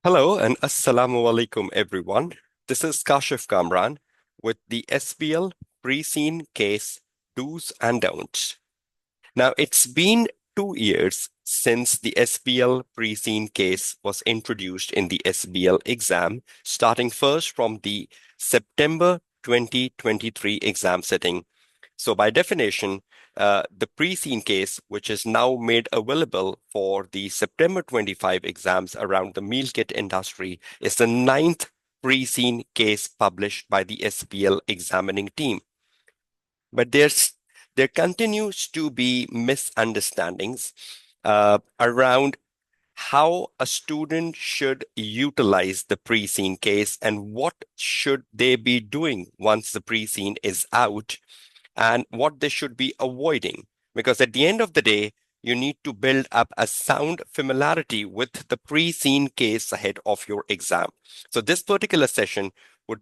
Hello and assalamu alaikum, everyone. This is Kashif Kamran with the SBL pre-scene case do's and don'ts. Now, it's been 2 years since the SBL pre-scene case was introduced in the SBL exam, starting first from the September 2023 exam setting. So by definition, the pre-seen case, which is now made available for the September 25 exams around the meal kit industry, is the ninth pre-seen case published by the SBL examining team. But there continues to be misunderstandings around how a student should utilize the pre-seen case and what should they be doing once the pre-seen is out and what they should be avoiding. Because at the end of the day, you need to build up a sound familiarity with the pre-seen case ahead of your exam. So this particular session would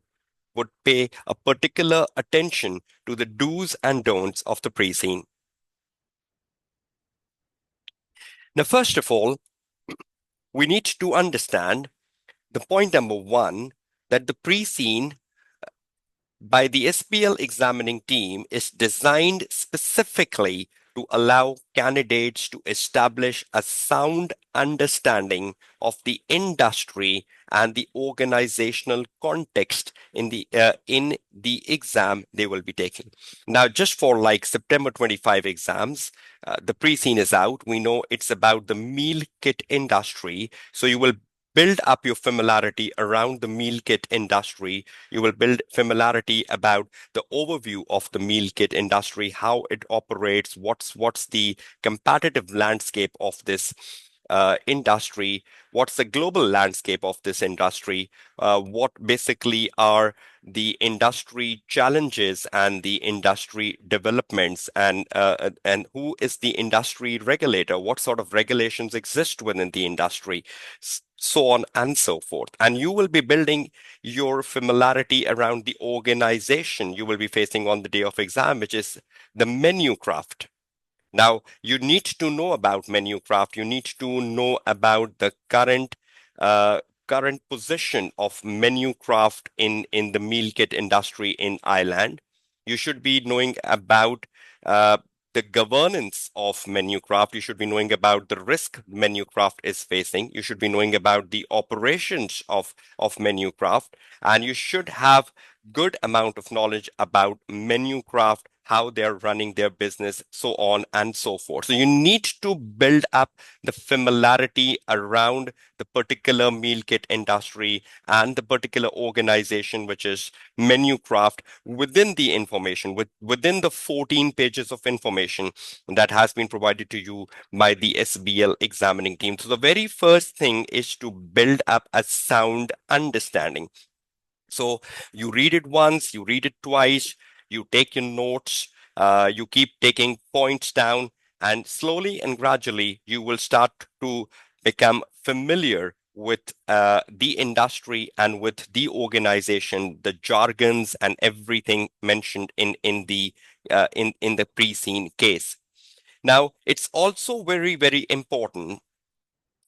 would pay a particular attention to the do's and don'ts of the pre-seen. Now, first of all, we need to understand the point number one, that the pre-seen by the SBL examining team is designed specifically to allow candidates to establish a sound understanding of the industry and the organizational context in the exam they will be taking. Now, just for like September 25 exams, the pre-scene is out. We know it's about the meal kit industry, so you will build up your familiarity around the meal kit industry. You will build familiarity about the overview of the meal kit industry, how it operates, what's the competitive landscape of this industry, what's the global landscape of this industry, what basically are the industry challenges and the industry developments, and who is the industry regulator, what sort of regulations exist within the industry, so on and so forth. And you will be building your familiarity around the organization you will be facing on the day of exam, which is the menu craft. Now, you need to know about menu craft. You need to know about the uh, current position of menu craft in the meal kit industry in Ireland. You should be knowing about uh, the governance of menu craft. You should be knowing about the risk menu craft is facing. You should be knowing about the operations of menu craft, and you should have good amount of knowledge about menu craft, how they're running their business, so on and so forth. So you need to build up the familiarity around the particular meal kit industry and the particular organization, which is menu craft, within the information, within the 14 pages of information that has been provided to you by the SBL examining team. So the very first thing is to build up a sound understanding. So you read it once, you read it twice, you take your notes, you keep taking points down, and slowly and gradually you will start to become familiar with the industry and with the organization, the jargons and everything mentioned in the pre-scene case. Now, it's also very, very important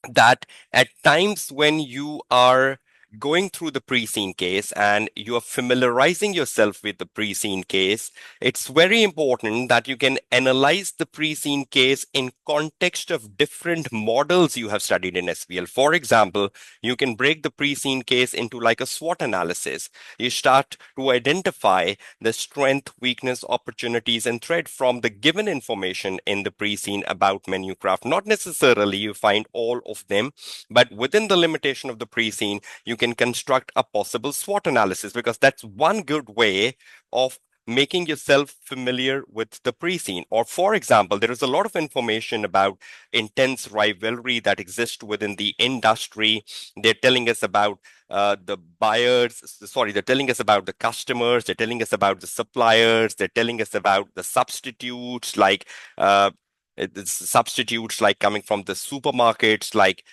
that at times when you are going through the pre-scene case and you are familiarizing yourself with the pre-scene case, it's very important that you can analyze the pre-scene case in context of different models you have studied in SBL. For example, you can break the pre-scene case into like a SWOT analysis. You start to identify the strength, weakness, opportunities, and threat from the given information in the pre-scene about menu craft. Not necessarily you find all of them, but within the limitation of the pre-scene, you can construct a possible SWOT analysis, because that's one good way of making yourself familiar with the pre-scene. Or for example, there is a lot of information about intense rivalry that exists within the industry. They're telling us about the buyers, sorry, they're telling us about the customers, they're telling us about the suppliers, they're telling us about the substitutes, like substitutes like coming from the supermarkets, like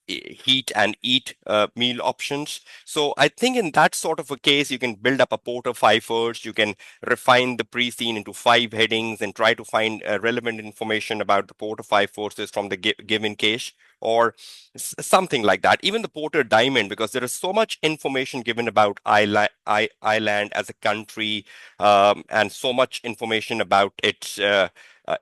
heat and eat meal options. So I think in that sort of a case, you can build up a Porter 5 first. You can refine the pre-scene into 5 headings and try to find relevant information about the Porter 5 forces from the given case, or something like that. Even the Porter Diamond, because there is so much information given about Ireland as a country, and so much information about its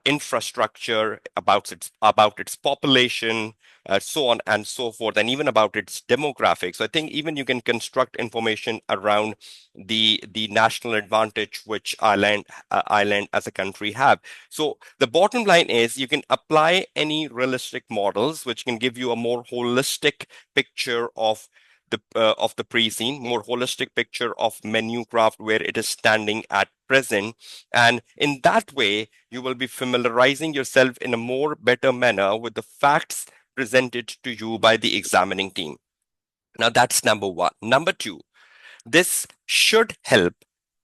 infrastructure, about its population, so on and so forth, and even about its demographics. So I think even you can construct information around the national advantage which Ireland as a country have. So the bottom line is you can apply any realistic models which can give you a more holistic picture of the pre-scene, more holistic picture of menu craft where it is standing at present. And in that way, you will be familiarizing yourself in a more better manner with the facts presented to you by the examining team. Now that's number one. Number two, this should help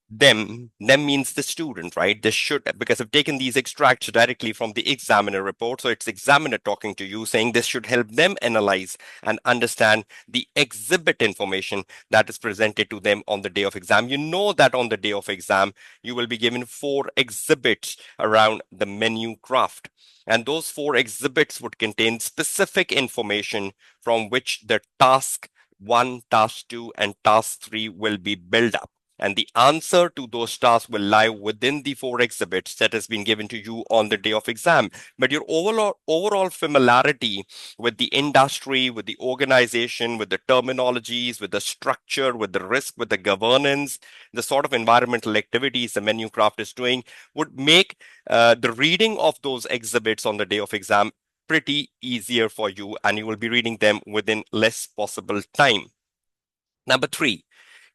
them means the student, right? This should, because I've taken these extracts directly from the examiner report. So it's examiner talking to you saying this should help them analyze and understand the exhibit information that is presented to them on the day of exam. You know that on the day of exam, you will be given 4 exhibits around the menu craft. And those 4 exhibits would contain specific information from which the task 1, task 2, and task 3 will be built up. And the answer to those tasks will lie within the 4 exhibits that has been given to you on the day of exam. But your overall familiarity with the industry, with the organization, with the terminologies, with the structure, with the risk, with the governance, the sort of environmental activities the menu craft is doing would make the reading of those exhibits on the day of exam pretty easier for you, and you will be reading them within less possible time. Number three,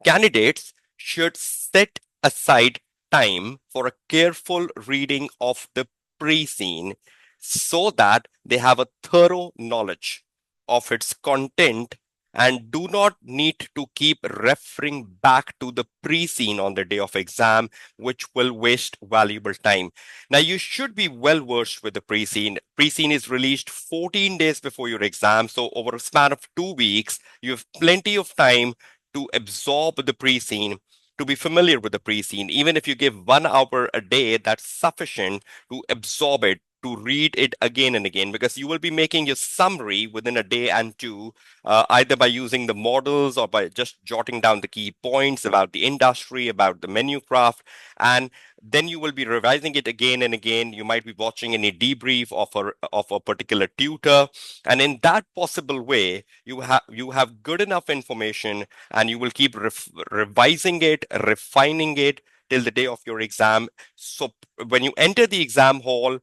candidates should set aside time for a careful reading of the pre-scene so that they have a thorough knowledge of its content and do not need to keep referring back to the pre-scene on the day of exam, which will waste valuable time. Now, you should be well versed with the pre-scene. Pre-scene is released 14 days before your exam. So over a span of 2 weeks, you have plenty of time to absorb the pre-scene, to be familiar with the pre-scene. Even if you give 1 hour a day, that's sufficient to absorb it, to read it again and again, because you will be making your summary within a day and two, either by using the models or by just jotting down the key points about the industry, about the menu craft, and then you will be revising it again and again. You might be watching any debrief of a particular tutor, and in that possible way, you have good enough information, and you will keep revising it, refining it till the day of your exam. So when you enter the exam hall,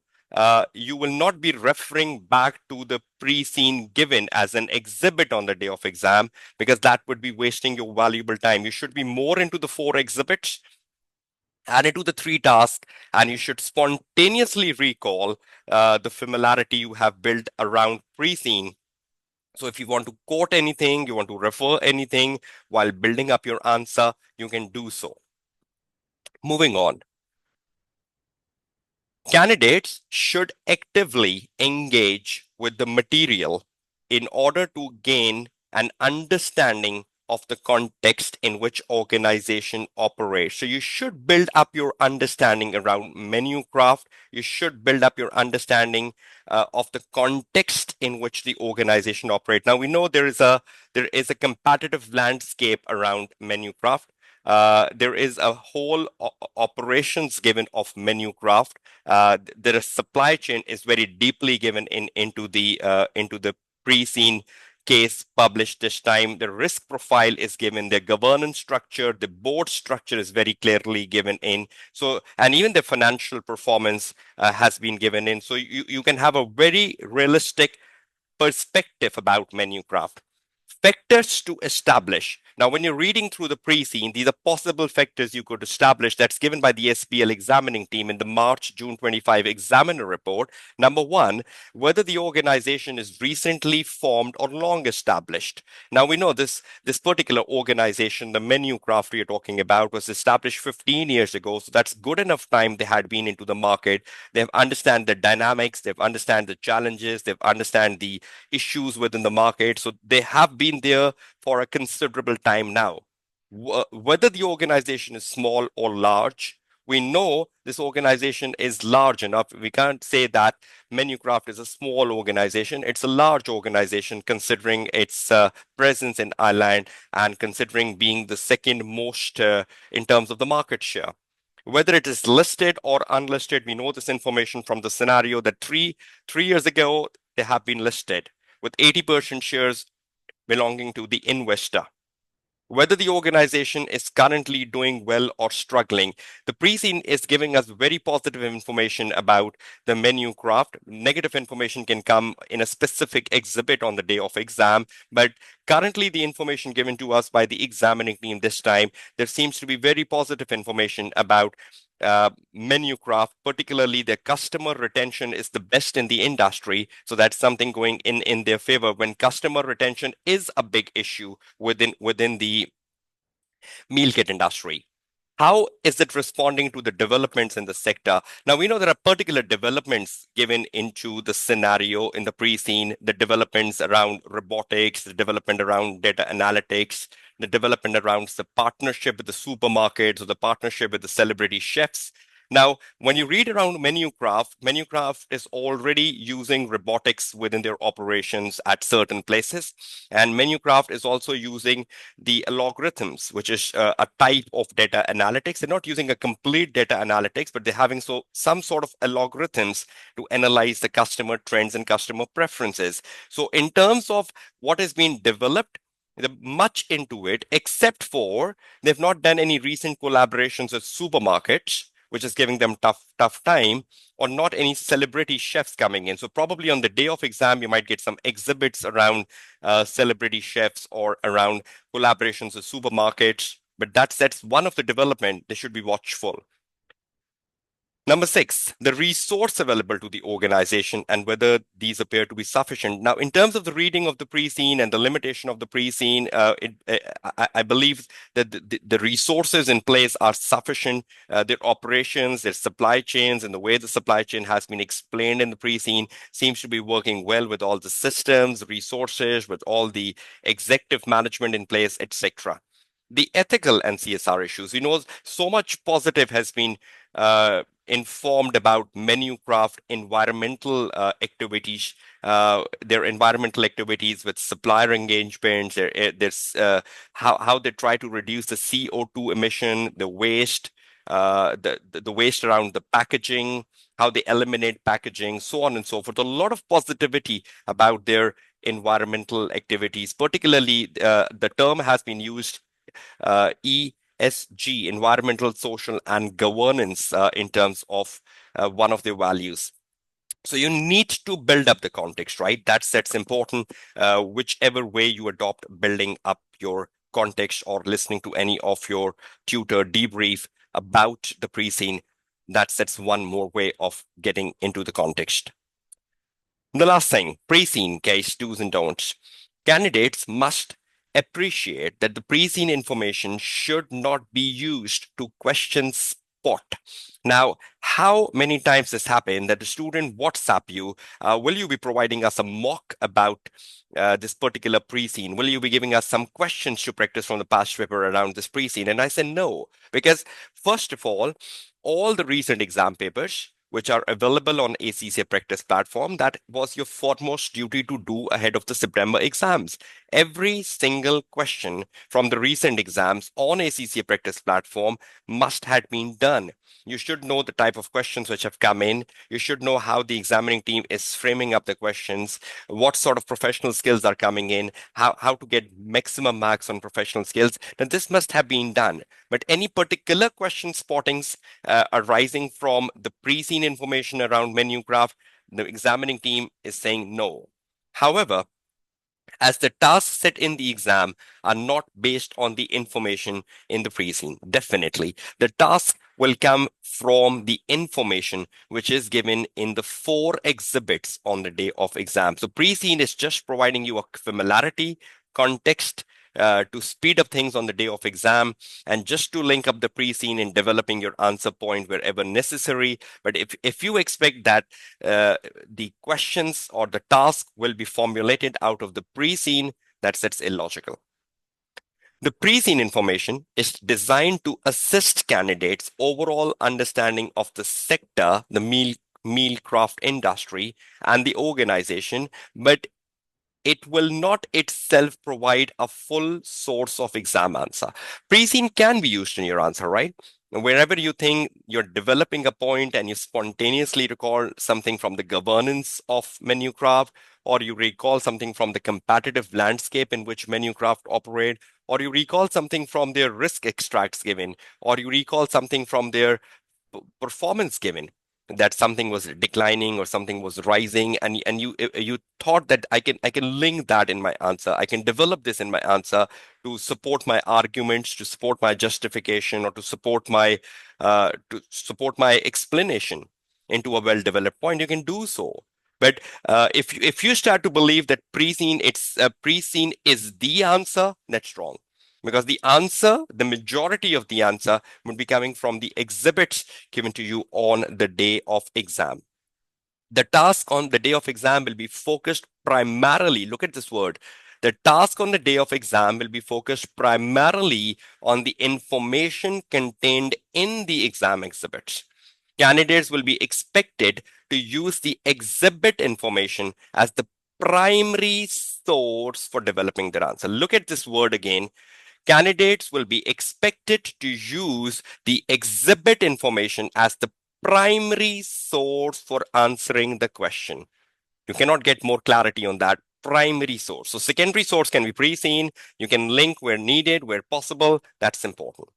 you will not be referring back to the pre-scene given as an exhibit on the day of exam, because that would be wasting your valuable time. You should be more into the 4 exhibits and into the 3 tasks, and you should spontaneously recall the familiarity you have built around pre-scene. So if you want to quote anything, you want to refer anything while building up your answer, you can do so. Moving on. Candidates should actively engage with the material in order to gain an understanding of the context in which organization operates. So you should build up your understanding around menu craft. You should build up your understanding of the context in which the organization operates. Now we know there is a competitive landscape around menu craft. There is a whole operations given of menu craft. The supply chain is very deeply given into the pre-scene case published this time. The risk profile is given, the governance structure, the board structure is very clearly given in. So, and even the financial performance has been given in. So you can have a very realistic perspective about menu craft. Factors to establish. Now, when you're reading through the pre-scene, these are possible factors you could establish that's given by the SBL examining team in the March June 25 examiner report. Number one, whether the organization is recently formed or long established. Now, we know this particular organization, the menu craft we are talking about, was established 15 years ago. So that's good enough time they had been into the market. They've understand the dynamics, they've understand the challenges, they've understand the issues within the market. So they have been there for a considerable time now. Whether the organization is small or large, we know this organization is large enough. We can't say that Menucraft is a small organization. It's a large organization considering its presence in Ireland and considering being the second most in terms of the market share. Whether it is listed or unlisted, we know this information from the scenario that three years ago they have been listed with 80% shares belonging to the investor. Whether the organization is currently doing well or struggling. The pre-scene is giving us very positive information about the menu craft. Negative information can come in a specific exhibit on the day of exam, but currently the information given to us by the examining team this time, there seems to be very positive information about menu craft, particularly their customer retention is the best in the industry. So that's something going in their favor when customer retention is a big issue within the meal kit industry. How is it responding to the developments in the sector? Now, we know there are particular developments given into the scenario in the pre-scene, the developments around robotics, the development around data analytics, the development around the partnership with the supermarkets or the partnership with the celebrity chefs. Now, when you read around Menucraft is already using robotics within their operations at certain places. And Menucraft is also using the algorithms, which is a type of data analytics. They're not using a complete data analytics, but they're having some sort of algorithms to analyze the customer trends and customer preferences. So in terms of what has been developed, they're much into it, except for they've not done any recent collaborations with supermarkets, which is giving them tough time, or not any celebrity chefs coming in. So probably on the day of exam, you might get some exhibits around celebrity chefs or around collaborations with supermarkets. But that's one of the development they should be watchful. Number six, the resource available to the organization and whether these appear to be sufficient. Now, in terms of the reading of the pre-scene and the limitation of the pre-scene, I believe that the resources in place are sufficient. Their operations, their supply chains, and the way the supply chain has been explained in the pre-scene seems to be working well with all the systems, resources, with all the executive management in place, etc. The ethical and CSR issues, so much positive has been informed about Menucraft environmental activities, their environmental activities with supplier engagements, there's how they try to reduce the CO2 emission, the waste, the waste around the packaging, how they eliminate packaging, so on and so forth. A lot of positivity about their environmental activities, particularly the term has been used ESG, environmental, social, and governance, in terms of one of their values. So you need to build up the context, right? That's important. Whichever way you adopt building up your context or listening to any of your tutor debrief about the pre-scene, that's one more way of getting into the context. The last thing, pre-scene case do's and don'ts. Candidates must appreciate that the pre-scene information should not be used to question spot. Now, how many times this happened that the student WhatsApp you, will you be providing us a mock about this particular pre-scene? Will you be giving us some questions to practice from the past paper around this pre-scene? And I said no, because first of all the recent exam papers which are available on ACCA practice platform, that was your foremost duty to do ahead of the September exams. Every single question from the recent exams on ACCA practice platform must have been done. You should know the type of questions which have come in. You should know how the examining team is framing up the questions, what sort of professional skills are coming in, how to get maximum marks on professional skills. Now, this must have been done. But any particular question spottings arising from the pre-scene information around Menucraft, the examining team is saying no. However, as the tasks set in the exam are not based on the information in the pre-scene. Definitely, the task will come from the information which is given in the 4 exhibits on the day of exam. So pre-scene is just providing you a familiarity, context, to speed up things on the day of exam, and just to link up the pre-scene in developing your answer point wherever necessary. But if you expect that the questions or the task will be formulated out of the pre-scene, that's illogical. The pre-scene information is designed to assist candidates' overall understanding of the sector, the meal craft industry, and the organization, but it will not itself provide a full source of exam answer. Pre-scene can be used in your answer, right? Wherever you think you're developing a point and you spontaneously recall something from the governance of Menucraft, or you recall something from the competitive landscape in which Menucraft operate, or you recall something from their risk extracts given, or you recall something from their performance given, that something was declining or something was rising, and you thought that I can link that in my answer, I can develop this in my answer to support my arguments, to support my justification, or to support my explanation into a well developed point. You can do so. But if you start to believe that pre-scene is the answer, that's wrong, because the majority of the answer would be coming from the exhibits given to you on the day of exam. The task on the day of exam will be focused primarily, look at this word, the task on the day of exam will be focused primarily on the information contained in the exam exhibits. Candidates will be expected to use the exhibit information as the primary source for developing their answer. Look at this word again. Candidates will be expected to use the exhibit information as the primary source for answering the question. You cannot get more clarity on that. Primary source. So secondary source can be pre-seen. You can link where needed, where possible. That's important.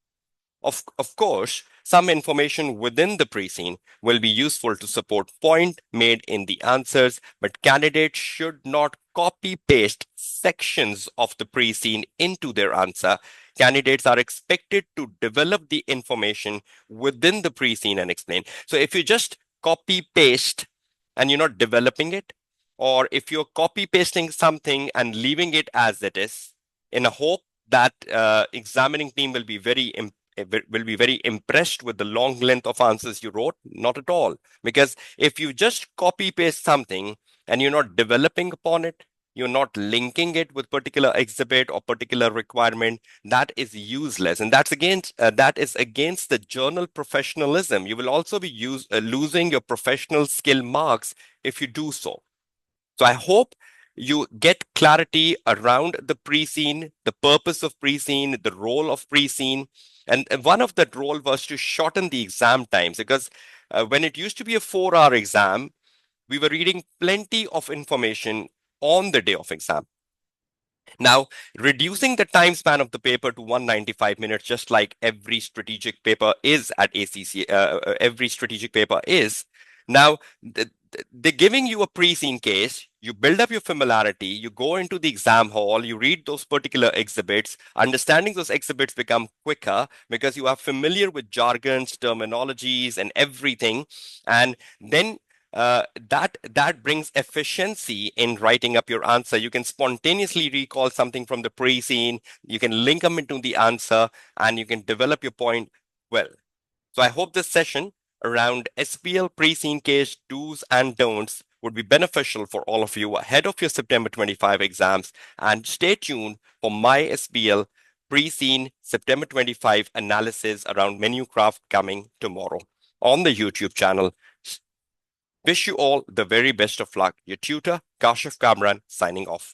Of course, some information within the pre-scene will be useful to support point made in the answers, but candidates should not copy paste sections of the pre-scene into their answer. Candidates are expected to develop the information within the pre-scene and explain. So if you just copy paste and you're not developing it, or if you're copy pasting something and leaving it as it is in a hope that examining team will be very impressed with the long length of answers you wrote. Not at all. Because if you just copy paste something and you're not developing upon it, you're not linking it with particular exhibit or particular requirement, that is useless. And that is against the journal professionalism. You will also be losing your professional skill marks if you do so. So I hope you get clarity around the pre-scene, the purpose of pre-scene, the role of pre-scene. And one of that role was to shorten the exam times, because when it used to be a 4-hour exam, we were reading plenty of information on the day of exam. Now, reducing the time span of the paper to 195 minutes, just like every strategic paper is at ACC, every strategic paper is. Now, they're giving you a pre-scene case, you build up your familiarity, you go into the exam hall, you read those particular exhibits, understanding those exhibits become quicker because you are familiar with jargons, terminologies, and everything. And then that brings efficiency in writing up your answer. You can spontaneously recall something from the pre-scene, you can link them into the answer, and you can develop your point well. So I hope this session around SBL pre-scene case do's and don'ts would be beneficial for all of you ahead of your September 25 exams. And stay tuned for my SBL pre-scene September 25 analysis around Menucraft coming tomorrow on the YouTube channel. Wish you all the very best of luck. Your tutor, Kashif Kamran, signing off.